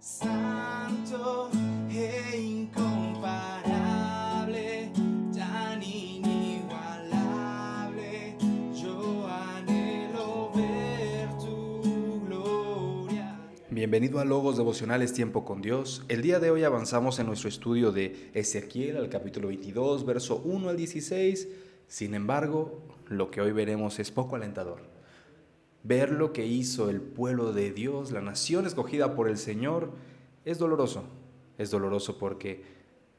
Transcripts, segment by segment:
santo e incomparable, tan inigualable. Yo anhelo ver tu gloria. Bienvenido a Logos Devocionales Tiempo con Dios. El día de hoy avanzamos en nuestro estudio de Ezequiel al capítulo 22, verso 1 al 16. Sin embargo, lo que hoy veremos es poco alentador. Ver lo que hizo el pueblo de Dios, la nación escogida por el Señor, es doloroso. Es doloroso porque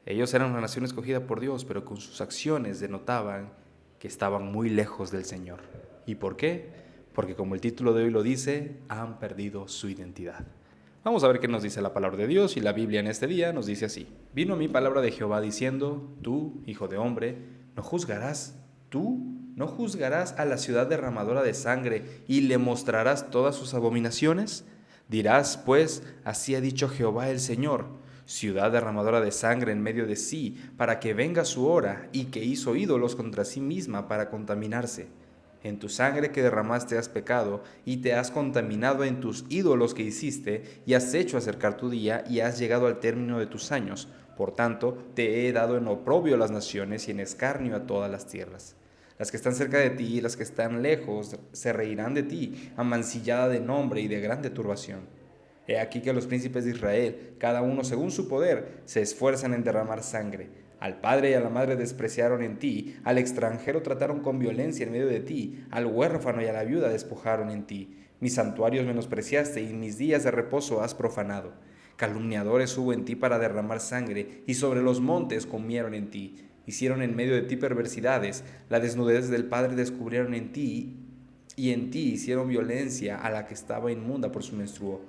ellos eran una nación escogida por Dios, pero con sus acciones denotaban que estaban muy lejos del Señor. ¿Y por qué? Porque como el título de hoy lo dice, han perdido su identidad. Vamos a ver qué nos dice la palabra de Dios, y la Biblia en este día nos dice así: Vino a mí palabra de Jehová diciendo: Tú, hijo de hombre, ¿no juzgarás? ¿Tú no juzgarás a la ciudad derramadora de sangre y le mostrarás todas sus abominaciones? Dirás, pues, así ha dicho Jehová el Señor: ciudad derramadora de sangre en medio de sí, para que venga su hora, y que hizo ídolos contra sí misma para contaminarse. En tu sangre que derramaste has pecado, y te has contaminado en tus ídolos que hiciste, y has hecho acercar tu día, y has llegado al término de tus años. Por tanto, te he dado en oprobio a las naciones y en escarnio a todas las tierras. Las que están cerca de ti y las que están lejos se reirán de ti, amancillada de nombre y de grande turbación. He aquí que los príncipes de Israel, cada uno según su poder, se esfuerzan en derramar sangre. Al padre y a la madre despreciaron en ti, al extranjero trataron con violencia en medio de ti, al huérfano y a la viuda despojaron en ti. Mis santuarios menospreciaste y mis días de reposo has profanado. Calumniadores hubo en ti para derramar sangre, y sobre los montes comieron en ti. Hicieron en medio de ti perversidades, la desnudez del padre descubrieron en ti, y en ti hicieron violencia a la que estaba inmunda por su menstruo.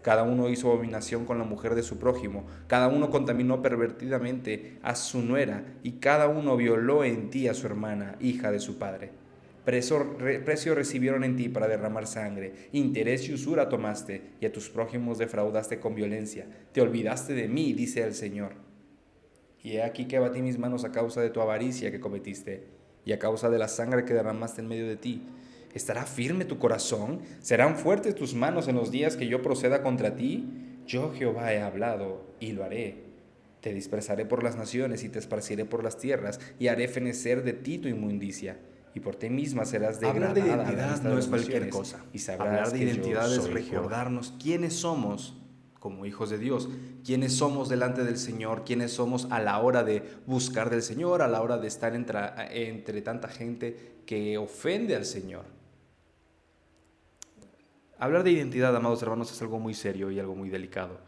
Cada uno hizo abominación con la mujer de su prójimo, cada uno contaminó pervertidamente a su nuera, y cada uno violó en ti a su hermana, hija de su padre. Precio recibieron en ti para derramar sangre, interés y usura tomaste, y a tus prójimos defraudaste con violencia. Te olvidaste de mí, dice el Señor. Y he aquí que abatí mis manos a causa de tu avaricia que cometiste, y a causa de la sangre que derramaste en medio de ti. ¿Estará firme tu corazón? ¿Serán fuertes tus manos en los días que yo proceda contra ti? Yo Jehová he hablado, y lo haré. Te dispersaré por las naciones, y te esparciré por las tierras, y haré fenecer de ti tu inmundicia. Y por ti misma serás Hablar de degradada a la identidad vista no de es las cualquier naciones, cosa. y sabrás Hablar de que yo identidad es soy Jehová. recordarnos quiénes somos como hijos de Dios, quiénes somos delante del Señor, quiénes somos a la hora de buscar del Señor, a la hora de estar entre tanta gente que ofende al Señor. Hablar de identidad, amados hermanos, es algo muy serio y algo muy delicado,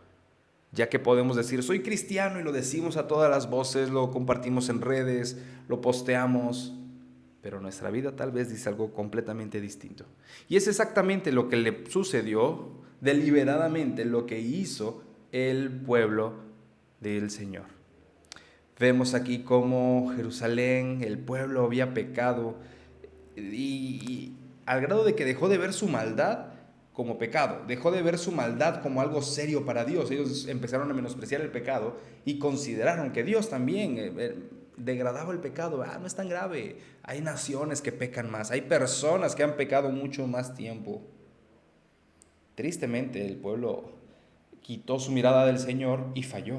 ya que podemos decir, soy cristiano, y lo decimos a todas las voces, lo compartimos en redes, lo posteamos, pero nuestra vida tal vez dice algo completamente distinto. Y es exactamente lo que le sucedió deliberadamente, lo que hizo el pueblo del Señor. Vemos aquí cómo Jerusalén, el pueblo, había pecado, y al grado de que dejó de ver su maldad como pecado, dejó de ver su maldad como algo serio para Dios. Ellos empezaron a menospreciar el pecado y consideraron que Dios también degradaba el pecado. No es tan grave. Hay naciones que pecan más, hay personas que han pecado mucho más tiempo. Tristemente, el pueblo quitó su mirada del Señor y falló.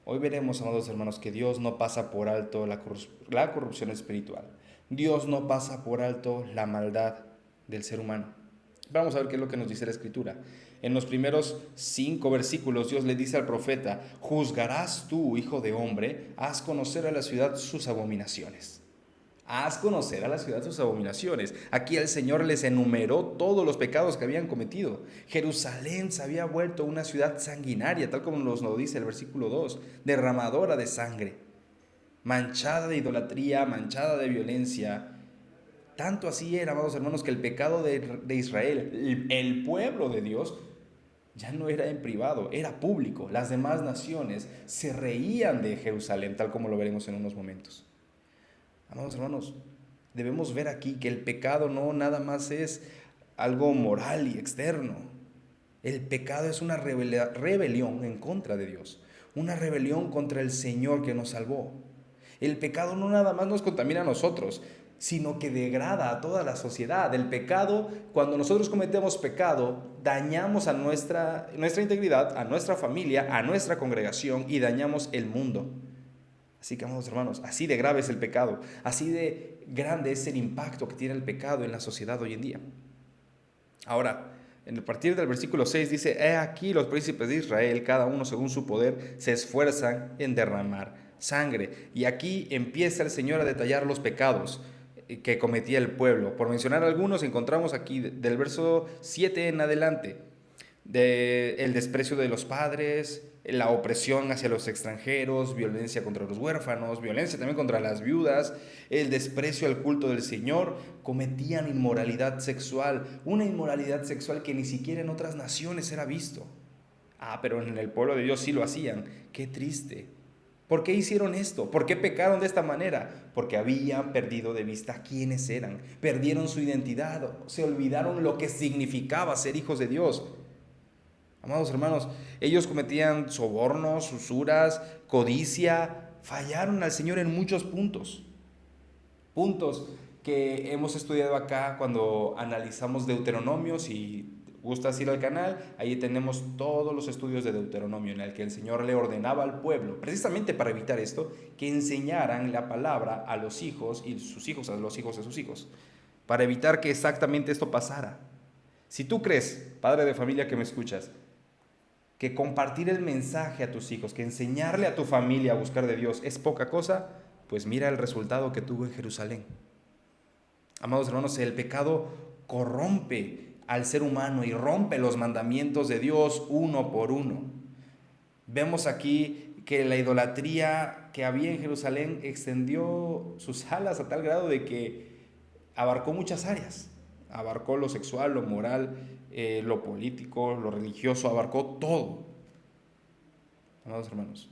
Hoy veremos, amados hermanos, que Dios no pasa por alto la corrupción espiritual. Dios no pasa por alto la maldad del ser humano. Vamos a ver qué es lo que nos dice la Escritura. En los primeros 5 versículos, Dios le dice al profeta: juzgarás tú, hijo de hombre, haz conocer a la ciudad sus abominaciones. Haz conocer a la ciudad sus abominaciones. Aquí el Señor les enumeró todos los pecados que habían cometido. Jerusalén se había vuelto una ciudad sanguinaria, tal como nos lo dice el versículo 2, derramadora de sangre, manchada de idolatría, manchada de violencia. Tanto así era, amados hermanos, que el pecado de Israel, el pueblo de Dios, ya no era en privado, era público. Las demás naciones se reían de Jerusalén, tal como lo veremos en unos momentos. Amados hermanos, debemos ver aquí que el pecado no nada más es algo moral y externo. El pecado es una rebelión en contra de Dios, una rebelión contra el Señor que nos salvó. El pecado no nada más nos contamina a nosotros, sino que degrada a toda la sociedad. El pecado, cuando nosotros cometemos pecado, dañamos a nuestra integridad, a nuestra familia, a nuestra congregación y dañamos el mundo. Así que, amados hermanos, así de grave es el pecado, así de grande es el impacto que tiene el pecado en la sociedad hoy en día. Ahora, a partir del versículo 6 dice: he aquí los príncipes de Israel, cada uno según su poder, se esfuerzan en derramar sangre. Y aquí empieza el Señor a detallar los pecados que cometía el pueblo. Por mencionar algunos, encontramos aquí del verso 7 en adelante, el desprecio de los padres, la opresión hacia los extranjeros, violencia contra los huérfanos, violencia también contra las viudas, el desprecio al culto del Señor. Cometían inmoralidad sexual, una inmoralidad sexual que ni siquiera en otras naciones era visto. Pero en el pueblo de Dios sí lo hacían. ¡Qué triste! ¿Por qué hicieron esto? ¿Por qué pecaron de esta manera? Porque habían perdido de vista quiénes eran, perdieron su identidad, se olvidaron lo que significaba ser hijos de Dios. Amados hermanos, ellos cometían sobornos, usuras, codicia, fallaron al Señor en muchos puntos. Puntos que hemos estudiado acá cuando analizamos Deuteronomio. Si gustas ir al canal, ahí tenemos todos los estudios de Deuteronomio en el que el Señor le ordenaba al pueblo, precisamente para evitar esto, que enseñaran la palabra a los hijos y sus hijos a los hijos de sus hijos, para evitar que exactamente esto pasara. Si tú crees, padre de familia que me escuchas, que compartir el mensaje a tus hijos, que enseñarle a tu familia a buscar de Dios es poca cosa, pues mira el resultado que tuvo en Jerusalén. Amados hermanos, el pecado corrompe al ser humano y rompe los mandamientos de Dios uno por uno. Vemos aquí que la idolatría que había en Jerusalén extendió sus alas a tal grado de que abarcó muchas áreas. Abarcó lo sexual, lo moral, lo político, lo religioso, abarcó todo. Amados hermanos,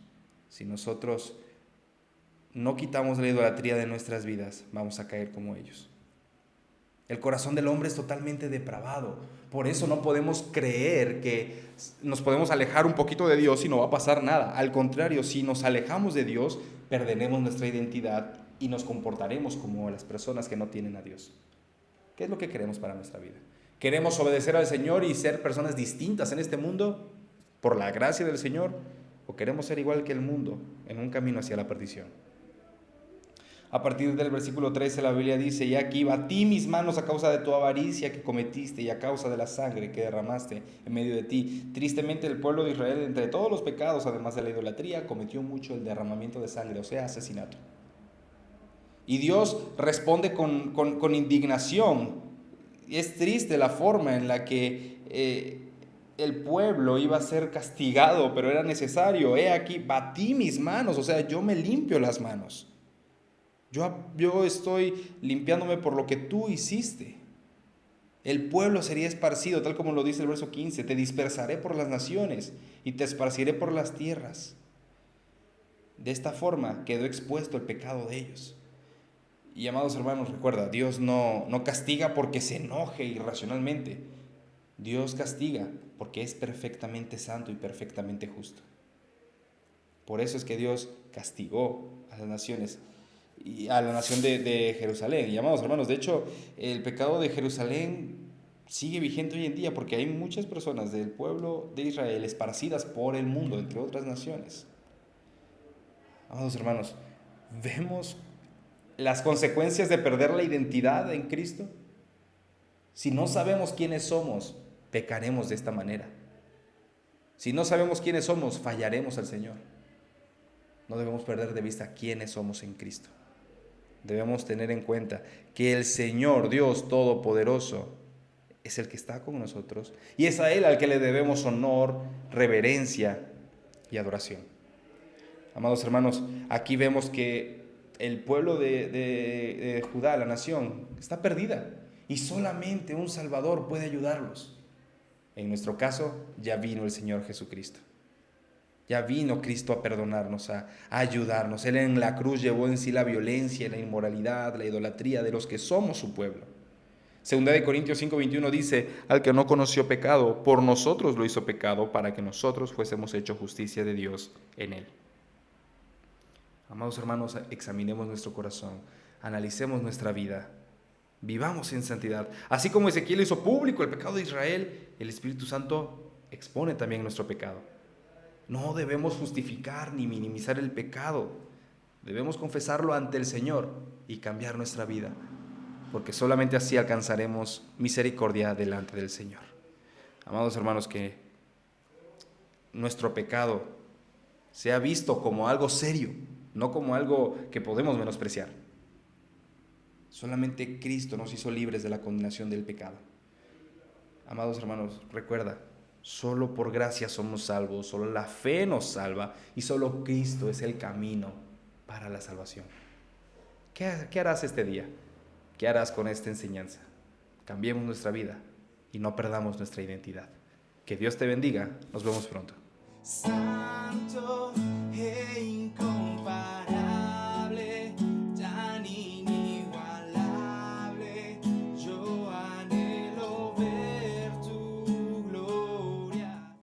si nosotros no quitamos la idolatría de nuestras vidas, vamos a caer como ellos. El corazón del hombre es totalmente depravado. Por eso no podemos creer que nos podemos alejar un poquito de Dios y no va a pasar nada. Al contrario, si nos alejamos de Dios, perderemos nuestra identidad y nos comportaremos como las personas que no tienen a Dios. ¿Qué es lo que queremos para nuestra vida? ¿Queremos obedecer al Señor y ser personas distintas en este mundo por la gracia del Señor? ¿O queremos ser igual que el mundo en un camino hacia la perdición? A partir del versículo 13 la Biblia dice: y aquí batí mis manos a causa de tu avaricia que cometiste y a causa de la sangre que derramaste en medio de ti. Tristemente el pueblo de Israel, entre todos los pecados, además de la idolatría, cometió mucho el derramamiento de sangre, o sea, asesinato. Y Dios responde con indignación. Es triste la forma en la que el pueblo iba a ser castigado, pero era necesario. He aquí, batí mis manos, o sea, yo me limpio las manos. Yo estoy limpiándome por lo que tú hiciste. El pueblo sería esparcido, tal como lo dice el verso 15. Te dispersaré por las naciones y te esparciré por las tierras. De esta forma quedó expuesto el pecado de ellos. Y amados hermanos, recuerda, Dios no castiga porque se enoje irracionalmente. Dios castiga porque es perfectamente santo y perfectamente justo. Por eso es que Dios castigó a las naciones y a la nación de Jerusalén. Y amados hermanos, de hecho, el pecado de Jerusalén sigue vigente hoy en día porque hay muchas personas del pueblo de Israel esparcidas por el mundo, entre otras naciones. Amados hermanos, vemos las consecuencias de perder la identidad en Cristo. Si no sabemos quiénes somos, pecaremos de esta manera. Si no sabemos quiénes somos, fallaremos al Señor. No debemos perder de vista quiénes somos en Cristo. Debemos tener en cuenta que el Señor, Dios Todopoderoso, es el que está con nosotros y es a Él al que le debemos honor, reverencia y adoración. Amados hermanos, aquí vemos que el pueblo de Judá, la nación, está perdida y solamente un Salvador puede ayudarlos. En nuestro caso, ya vino el Señor Jesucristo. Ya vino Cristo a perdonarnos, a ayudarnos. Él en la cruz llevó en sí la violencia, la inmoralidad, la idolatría de los que somos su pueblo. Segunda de Corintios 5:21 dice: al que no conoció pecado, por nosotros lo hizo pecado, para que nosotros fuésemos hechos justicia de Dios en él. Amados hermanos, examinemos nuestro corazón. analicemos nuestra vida, vivamos en santidad. Así como Ezequiel hizo público el pecado de Israel, el Espíritu Santo expone también nuestro pecado. No debemos justificar ni minimizar el pecado. Debemos confesarlo ante el Señor y cambiar nuestra vida, porque solamente así alcanzaremos misericordia delante del Señor. Amados hermanos, que nuestro pecado sea visto como algo serio, no como algo que podemos menospreciar. Solamente Cristo nos hizo libres de la condenación del pecado. Amados hermanos, recuerda, solo por gracia somos salvos, solo la fe nos salva y solo Cristo es el camino para la salvación. ¿Qué harás este día? ¿Qué harás con esta enseñanza? Cambiemos nuestra vida y no perdamos nuestra identidad. Que Dios te bendiga. Nos vemos pronto. Santo e inconfundible.